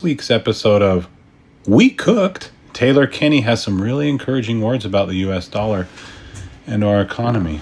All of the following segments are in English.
Week's episode of We Cooked, Taylor Kinney has some really encouraging words about the U.S. dollar and our economy.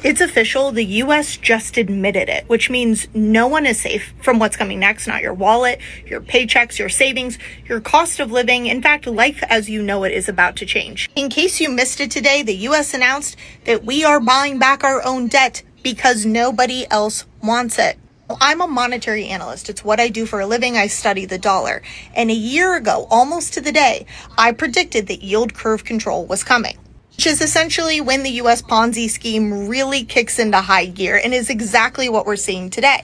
It's official. The U.S. just admitted it, which means no one is safe from what's coming next. Not your wallet, your paychecks, your savings, your cost of living. In fact, life as you know it is about to change. In case you missed it today, the U.S. announced that we are buying back our own debt because nobody else wants it. I'm a monetary analyst. It's what I do for a living. I study the dollar. And a year ago, almost to the day, I predicted that yield curve control was coming, which is essentially when the U.S. Ponzi scheme really kicks into high gear and is exactly what we're seeing today.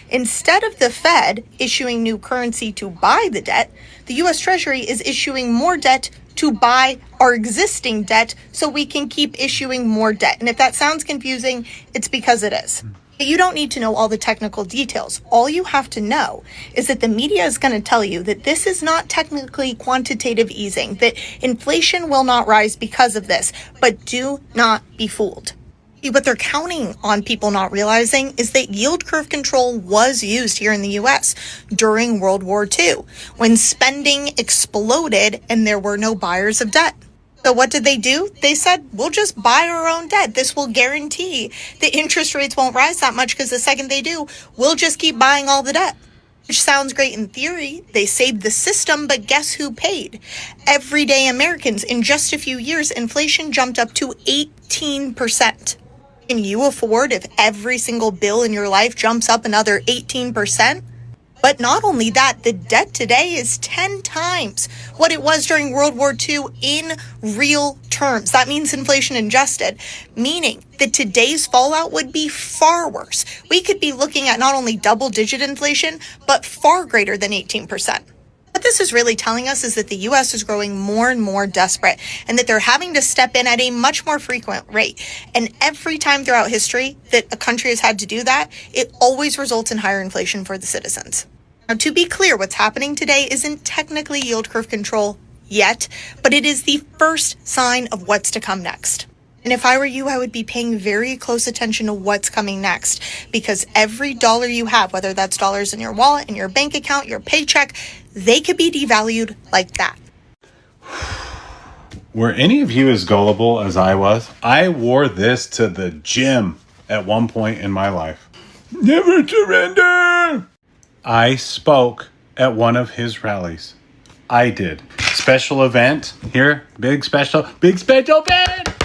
Instead of the Fed issuing new currency to buy the debt, the U.S. Treasury is issuing more debt to buy our existing debt so we can keep issuing more debt. And if that sounds confusing, it's because it is. You don't need to know all the technical details. All you have to know is that the media is going to tell you that this is not technically quantitative easing, that inflation will not rise because of this, but do not be fooled. What they're counting on people not realizing is that yield curve control was used here in the U.S. during World War II, when spending exploded and there were no buyers of debt. So what did they do? They said, we'll just buy our own debt. This will guarantee that interest rates won't rise that much because the second they do, we'll just keep buying all the debt. Which sounds great in theory. They saved the system, but guess who paid? Everyday Americans. In just a few years, inflation jumped up to 18%. Can you afford if every single bill in your life jumps up another 18%? But not only that, the debt today is 10 times what it was during World War II in real terms. That means inflation adjusted, meaning that today's fallout would be far worse. We could be looking at not only double-digit inflation, but far greater than 18%. What this is really telling us is that the U.S. is growing more and more desperate and that they're having to step in at a much more frequent rate. And every time throughout history that a country has had to do that, it always results in higher inflation for the citizens. Now, to be clear, what's happening today isn't technically yield curve control yet, but it is the first sign of what's to come next. And if I were you, I would be paying very close attention to what's coming next, because every dollar you have, whether that's dollars in your wallet, in your bank account, your paycheck, they could be devalued like that. Were any of you as gullible as I was? I wore this to the gym at one point in my life. Never surrender! I spoke at one of his rallies. I did. Special event here. Big special event!